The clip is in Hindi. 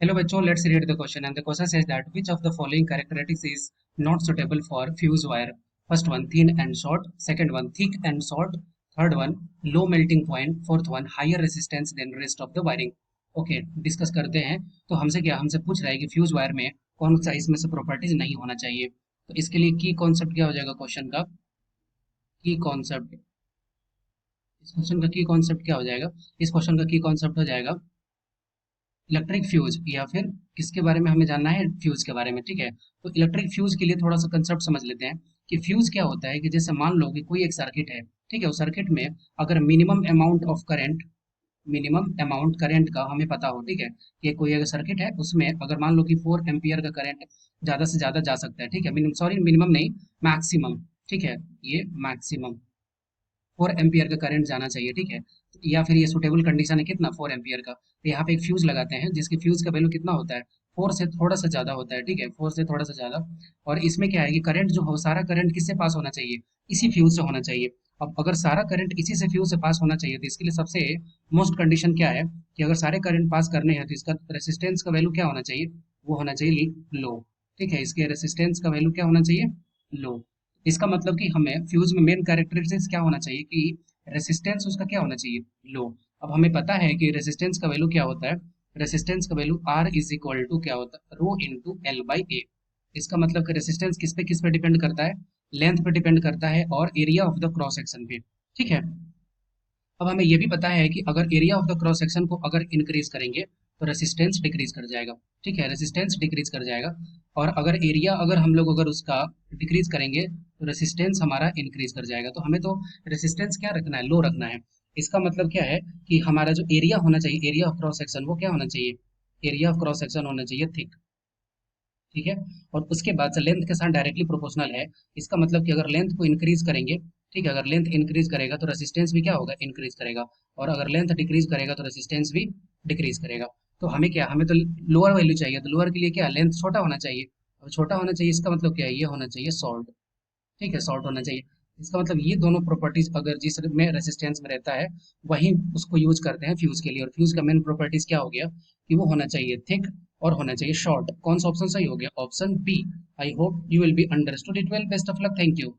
Hello बच्चों, let's read the question and the question says that which of the following characteristics is not suitable for fuse wire? First one thin and short, second one thick and short, third one low melting point, fourth one higher resistance than rest of the wiring. Okay discuss करते हैं। तो हमसे पूछ रहा है कि फ्यूज वायर में कौन सा इसमें से प्रॉपर्टीज नहीं होना चाहिए। तो इसके लिए की कॉन्सेप्ट क्या हो जाएगा क्वेश्चन का? की कॉन्सेप्ट, इस क्वेश्चन का की कॉन्सेप्ट क्या हो जाएगा? इस क्वेश्चन का की कॉन्सेप्ट हो जाएगा इलेक्ट्रिक फ्यूज, या फिर किसके बारे में हमें जानना है? फ्यूज के बारे में। ठीक है, तो इलेक्ट्रिक फ्यूज के लिए थोड़ा सा कंसेप्ट समझ लेते हैं कि फ्यूज क्या होता है। कि जैसे मान लो कि कोई एक सर्किट है, ठीक है, उस सर्किट में अगर मिनिमम अमाउंट करंट का हमें पता हो, ठीक है, कि कोई अगर सर्किट है उसमें अगर मान लो कि 4 एम्पियर का करंट ज्यादा से ज्यादा जा सकता है, ठीक है, मिनिमम नहीं, मैक्सिमम, ठीक है, ये मैक्सिमम 4 एम्पियर का करंट जाना चाहिए, ठीक है, या फिर ये सुटेबल कंडीशन है कितना? 4 एम्पियर का। तो यहाँ पे एक फ्यूज लगाते हैं जिसके फ्यूज का वैल्यू कितना होता है? 4 से थोड़ा सा ज्यादा होता है, ठीक है, 4 से थोड़ा सा ज्यादा। और इसमें क्या है कि करंट जो हो, सारा करंट किससे पास होना चाहिए? इसी फ्यूज से होना चाहिए। अब अगर सारा करंट इसी से फ्यूज से पास होना चाहिए तो इसके लिए सबसे मोस्ट कंडीशन क्या है कि अगर सारे करंट पास करने हैं तो इसका रेसिस्टेंस का वैल्यू क्या होना चाहिए? वो होना चाहिए लो। ठीक है, इसके रेसिस्टेंस का वैल्यू क्या होना चाहिए? लो। इसका मतलब कि हमें फ्यूज में मेन कैरेक्टरिस्टिक्स क्या होना चाहिए कि रेसिस्टेंस उसका क्या होना चाहिए? लो। अब हमें पता है कि रेसिस्टेंस का वैल्यू क्या होता है? रेसिस्टेंस का value R is equal to क्या होता है? Rho into L by A. इसका मतलब कि रेसिस्टेंस किस पे डिपेंड करता है? लेंथ पे डिपेंड करता है और area of the cross section पे। ठीक है, अब हमें ये भी पता है कि अगर area of the cross section को अगर इंक्रीज करेंगे तो रेसिस्टेंस डिक्रीज कर जाएगा। ठीक है, रेसिस्टेंस डिक्रीज कर जाएगा। और अगर एरिया अगर हम लोग अगर उसका डिक्रीज करेंगे तो रेसिस्टेंस हमारा इंक्रीज कर जाएगा। तो हमें तो रेसिस्टेंस क्या रखना है? लो रखना है। इसका मतलब क्या है कि हमारा जो एरिया होना चाहिए, एरिया ऑफ क्रॉस सेक्शन, वो क्या होना चाहिए? एरिया ऑफ क्रॉस सेक्शन होना चाहिए थिक। ठीक है, और उसके बाद से लेंथ के साथ डायरेक्टली प्रोपोर्शनल है। इसका मतलब कि अगर लेंथ को इंक्रीज करेंगे, ठीक है, अगर लेंथ इंक्रीज करेगा तो रेसिस्टेंस भी क्या होगा? इंक्रीज करेगा। और अगर लेंथ डिक्रीज करेगा तो रेसिस्टेंस भी डिक्रीज करेगा। तो हमें क्या, हमें तो लोअर वैल्यू चाहिए, तो लोअर के लिए क्या, लेंथ छोटा होना चाहिए। और छोटा होना चाहिए इसका मतलब क्या है? ये होना चाहिए शॉर्ट। ठीक है, शॉर्ट होना चाहिए। इसका मतलब ये दोनों प्रॉपर्टीज अगर जिस में रेसिस्टेंस में रहता है वही उसको यूज करते हैं फ्यूज के लिए। और फ्यूज का मेन प्रॉपर्टीज क्या हो गया कि वो होना चाहिए थिक और होना चाहिए शॉर्ट। कौन सा ऑप्शन सही हो गया? Option B. I hope you will be understood it well. Best of luck, thank you.